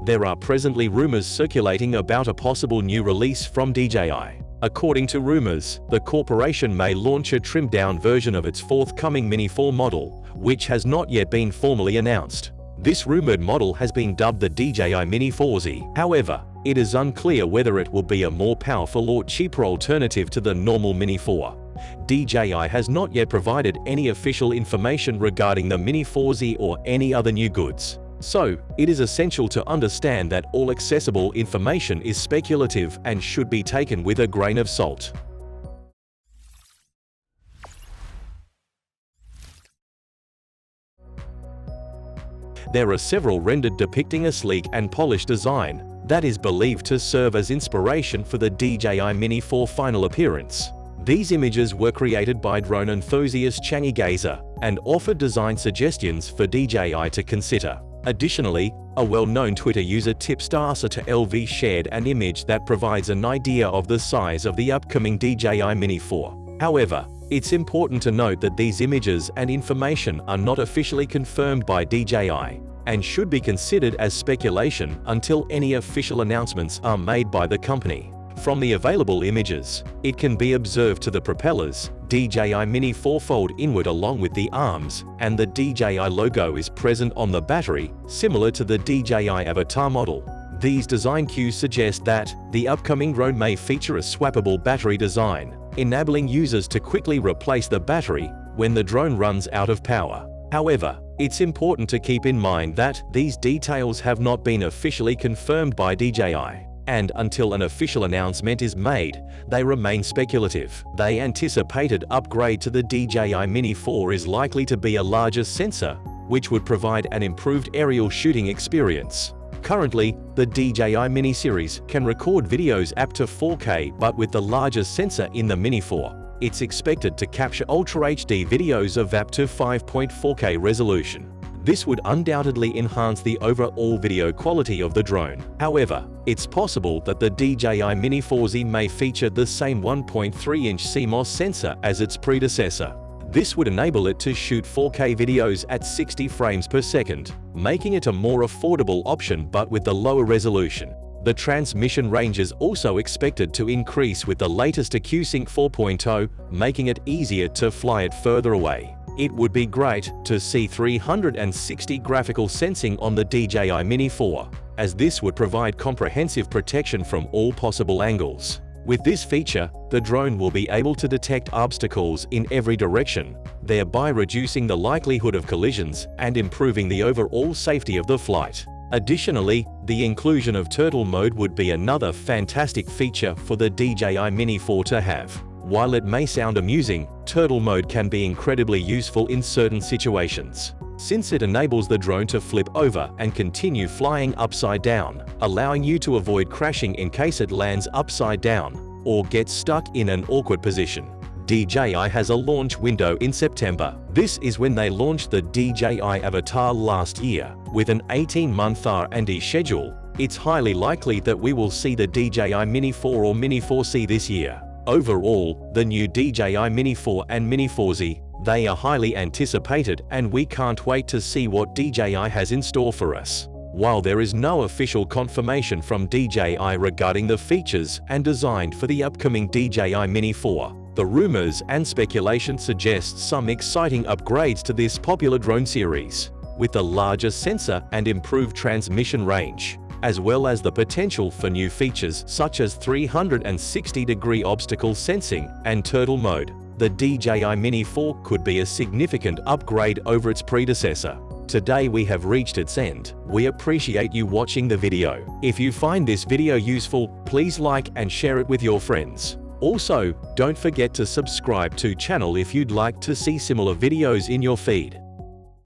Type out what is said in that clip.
There are presently rumors circulating about a possible new release from DJI. According to rumors, the corporation may launch a trimmed-down version of its forthcoming Mini 4 model, which has not yet been formally announced. This rumored model has been dubbed the DJI Mini 4Z. However, it is unclear whether it will be a more powerful or cheaper alternative to the normal Mini 4. DJI has not yet provided any official information regarding the Mini 4Z or any other new goods. So, it is essential to understand that all accessible information is speculative and should be taken with a grain of salt. There are several rendered depicting a sleek and polished design that is believed to serve as inspiration for the DJI Mini 4 final appearance. These images were created by drone enthusiast Changi Gazer and offered design suggestions for DJI to consider. Additionally, a well-known Twitter user Tipstar/LV shared an image that provides an idea of the size of the upcoming DJI Mini 4. However, it's important to note that these images and information are not officially confirmed by DJI and should be considered as speculation until any official announcements are made by the company. From the available images, it can be observed to the propellers, DJI Mini 4 fold inward along with the arms, and the DJI logo is present on the battery, similar to the DJI Avatar model. These design cues suggest that the upcoming drone may feature a swappable battery design, enabling users to quickly replace the battery when the drone runs out of power. However, it's important to keep in mind that these details have not been officially confirmed by DJI. And until an official announcement is made, they remain speculative. The anticipated upgrade to the DJI Mini 4 is likely to be a larger sensor, which would provide an improved aerial shooting experience. Currently, the DJI Mini series can record videos up to 4K, but with the larger sensor in the Mini 4, it's expected to capture Ultra HD videos of up to 5.4K resolution. This would undoubtedly enhance the overall video quality of the drone. However, it's possible that the DJI Mini 4Z may feature the same 1.3-inch CMOS sensor as its predecessor. This would enable it to shoot 4K videos at 60 frames per second, making it a more affordable option but with the lower resolution. The transmission range is also expected to increase with the latest AccuSync 4.0, making it easier to fly it further away. It would be great to see 360 graphical sensing on the DJI Mini 4, as this would provide comprehensive protection from all possible angles. With this feature, the drone will be able to detect obstacles in every direction, thereby reducing the likelihood of collisions and improving the overall safety of the flight. Additionally, the inclusion of turtle mode would be another fantastic feature for the DJI Mini 4 to have. While it may sound amusing, turtle mode can be incredibly useful in certain situations, since it enables the drone to flip over and continue flying upside down, allowing you to avoid crashing in case it lands upside down or gets stuck in an awkward position. DJI has a launch window in September. This is when they launched the DJI Avatar last year. With an 18-month R&D schedule, it's highly likely that we will see the DJI Mini 4 or Mini 4C this year. Overall, the new DJI Mini 4 and Mini 4Z, they are highly anticipated and we can't wait to see what DJI has in store for us. While there is no official confirmation from DJI regarding the features and design for the upcoming DJI Mini 4, the rumors and speculation suggest some exciting upgrades to this popular drone series, with a larger sensor and improved transmission range, as well as the potential for new features such as 360-degree obstacle sensing and turtle mode. The DJI Mini 4 could be a significant upgrade over its predecessor. Today we have reached its end. We appreciate you watching the video. If you find this video useful, please like and share it with your friends. Also, don't forget to subscribe to channel if you'd like to see similar videos in your feed.